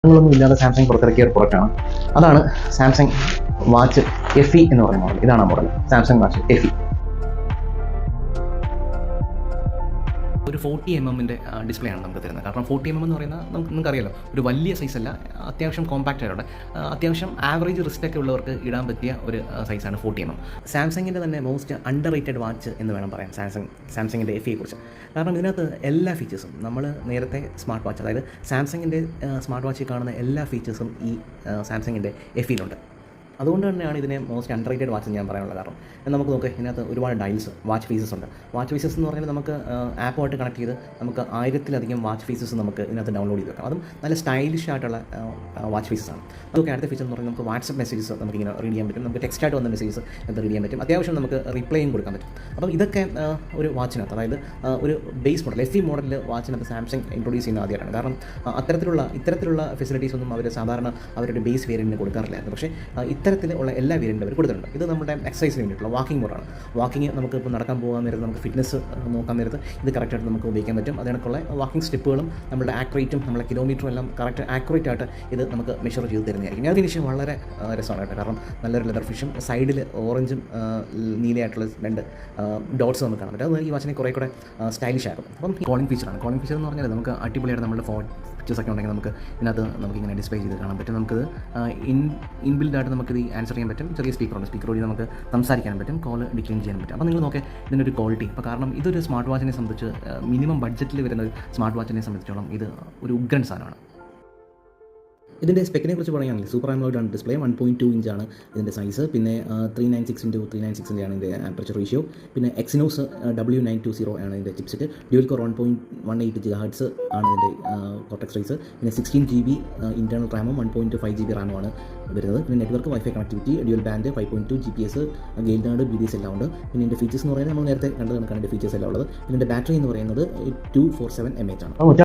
ൊന്നും ഇല്ലാതെ സാംസങ് പുറത്തിറക്കിയ ഒരു പ്രൊഡക്റ്റാണ്. അതാണ് സാംസങ് വാച്ച് എഫി എന്ന് പറയുന്ന മോഡൽ. ഇതാണ് ആ മോഡൽ, സാംസങ് വാച്ച് എഫി. ഒരു 40mm ഡിസ്പ്ലേ ആണ് നമുക്ക് തരുന്നത്. കാരണം 40mm എന്ന് പറയുന്നത് നിങ്ങൾക്കറിയാലോ, ഒരു വലിയ സൈസല്ല, അത്യാവശ്യം കോമ്പാക്റ്റ് ആയിട്ട് അത്യാവശ്യം ആവറേജ് റിസ്റ്റൊക്കെ ഉള്ളവർക്ക് ഇടാൻ പറ്റിയ ഒരു സൈസാണ് 40mm. സാംസങ്ങിൻ്റെ തന്നെ മോസ്റ്റ് അണ്ടർ റേറ്റഡ് വാച്ച് എന്ന് വേണം പറയാൻ സാംസങ്ങിൻ്റെ എഫിയെക്കുറിച്ച്. കാരണം ഇതിനകത്ത് എല്ലാ ഫീച്ചേഴ്സും നമ്മൾ നേരത്തെ സ്മാർട്ട് വാച്ച്, അതായത് സാംസങ്ങിൻ്റെ സ്മാർട്ട് വാച്ചിൽ കാണുന്ന എല്ലാ ഫീച്ചേഴ്സും ഈ സാംസങ്ങിൻ്റെ എഫിയിലുണ്ട്. അതുകൊണ്ട് തന്നെയാണ് ഇതിനെ മോസ്റ്റ് അണ്ടർ റേറ്റഡ് വാച്ച് ഞാൻ പറയാനുള്ള കാരണം. നമുക്ക് നോക്കാം, ഇതിനകത്ത് ഒരുപാട് ഡയൽസ്, വാച്ച് ഫീസസ് ഉണ്ട്. വാച്ച് ഫീസസ് എന്ന് പറഞ്ഞാൽ നമുക്ക് ആപ്പുമായിട്ട് കണക്ട് ചെയ്ത് നമുക്ക് 1000-ലധികം വാച്ച് ഫീസസ് നമുക്ക് ഇതിനകത്ത് ഡൗൺലോഡ് ചെയ്ത് വെക്കാം. അതും നല്ല സ്റ്റൈലിഷ് ആയിട്ടുള്ള വാച്ച് ഫീസസ് ആണ്. നമുക്ക് അടുത്ത ഫീച്ചർ എന്ന് പറഞ്ഞാൽ നമുക്ക് വാട്സപ്പ് മെസ്സേജസ് നമുക്കിങ്ങനെ റീഡ് ചെയ്യാൻ പറ്റും. നമുക്ക് ടെക്സ്റ്റായിട്ട് വന്ന മെസ്സേജസ് അത് റീഡ് ചെയ്യാൻ പറ്റും. അത്യാവശ്യം നമുക്ക് റിപ്ലൈയും കൊടുക്കാൻ പറ്റും. അപ്പം ഇതൊക്കെ ഒരു വാച്ചിനകത്ത്, അതായത് ഒരു ബേസ് മോഡൽ എഫി മോഡലിൽ വാച്ചിനകത്ത് സാംസങ് ഇൻട്രൊഡ്യൂസ് ചെയ്യുന്ന ആദ്യമായിട്ടാണ്. കാരണം ഇത്തരത്തിലുള്ള ഫെസിലിറ്റീസ് ഒന്നും അവർ സാധാരണ അവരുടെ ബേസ് വേരിയൻറ്റിന് കൊടുക്കാറില്ലായിരുന്നു. പക്ഷേ ഇത്തരത്തിലുള്ള എല്ലാ വേരിയൻറ്റും അവർ കൊടുത്തിട്ടുണ്ട്. ഇത് നമ്മുടെ എക്സസൈസിന് വേണ്ടിയിട്ടുള്ള വാക്കിംഗ് മോഡാണ്. വാക്കിംഗ് നമുക്ക് ഇപ്പോൾ നടക്കാൻ പോകാൻ നേരത്ത്, നമുക്ക് ഫിറ്റ്നസ് നോക്കാൻ നേരത്ത് ഇത് കറക്റ്റായിട്ട് നമുക്ക് ഉപയോഗിക്കാൻ പറ്റും. അതിനൊക്കെയുള്ള വാക്കിംഗ് സ്റ്റെപ്പുകളും നമ്മുടെ ആക്യുറേറ്റും നമ്മുടെ കിലോമീറ്ററും എല്ലാം കറക്റ്റ് ആക്യുറേറ്റ് ആയിട്ട് ഇത് നമുക്ക് മെഷർ ചെയ്ത് തരുന്നതായിരിക്കും. അതിന് ശേഷം വളരെ രസമാണ് കേട്ടോ. കാരണം നല്ലൊരു ലെതർ ഫിഷും സൈഡിൽ ഓറഞ്ചും നീലയായിട്ടുള്ള 2 ഡോട്ട്സ് നമുക്ക് കാണാൻ പറ്റും. അത് ഈ വാച്ചിനെ കുറേ കൂടെ സ്റ്റൈലിഷ് ആക്കും. അപ്പം കോളിംഗ് ഫീച്ചറാണ്. കോളിംഗ് ഫീച്ചർ എന്ന് പറഞ്ഞാൽ നമുക്ക് അടിപൊളിയായിട്ട് നമ്മുടെ ഫോൺ ഫീച്ചേഴ്സൊക്കെ ഉണ്ടെങ്കിൽ നമുക്ക് ഇതിനകത്ത് നമുക്കിങ്ങനെ ഡിസ്പ്ലേ ചെയ്ത് കാണാൻ പറ്റും. നമുക്കത് ഇൻബിൽഡായിട്ട് നമുക്കിത് ആൻസർ ചെയ്യാൻ പറ്റും. ചെറിയ സ്പീക്കറുണ്ട്, സ്പീക്കർ വഴി നമുക്ക് സംസാരിക്കാനും പറ്റും, കോൾ ഡിക്ലൈൻ ചെയ്യാൻ പറ്റും. അപ്പോൾ നിങ്ങൾ നോക്കിയാൽ ഇതിൻ്റെ ഒരു ക്വാളിറ്റി, അപ്പോൾ കാരണം ഇതൊരു സ്മാർട്ട് വാച്ചിനെ സംബന്ധിച്ച് മിനിമം ബഡ്ജറ്റിൽ വരുന്ന ഒരു സ്മാർട്ട് വാച്ചിനെ സംബന്ധിച്ചോളം ഇത് ഒരു ഉഗ്രൻ സാധനമാണ്. ഇതിൻ്റെ സ്പെക്കിനെ കുറിച്ച് പറയുകയാണെങ്കിൽ സൂപ്പർ ആമോലെഡ് ആണ് ഡിസ്പ്ലേ, 1.2 ഇഞ്ചാണ് ഇതിൻ്റെ സൈസ്. പിന്നെ 396x396 ആണ് ഇതിൻ്റെ ആപ്പർച്ചർ റേഷ്യോ. പിന്നെ എക്സിനോസ് W920 ആണ് ഇതിൻ്റെ ചിപ്സെറ്റ്. ഡ്യുവൽ കോർ 1.18 GHz ആണ് ഇതിൻ്റെ കോർട്ടെക്സ് റേസ്. പിന്നെ 16 GB ഇൻറ്റേർണൽ റാമും 1.5 GB റാമുമാണ് വരുന്നത്. പിന്നെ network wifi connectivity, dual band, 5.2 GPS, ഗെയിൽഡ് BDS എല്ലാം ഉണ്ട്. പിന്നെ ഇതിൻ്റെ ഫീച്ചേഴ്സ് എന്ന് പറയുന്നത് നമ്മൾ നേരത്തെ കണ്ടത് കണക്കാണ് ഇതിൻ്റെ ഫീച്ചേഴ്സ് എല്ലാം ഉള്ളത്. പിന്നെ ഇതിൻ്റെ ബാറ്ററി എന്ന് പറയുന്നത് 247 mAh ആണ്.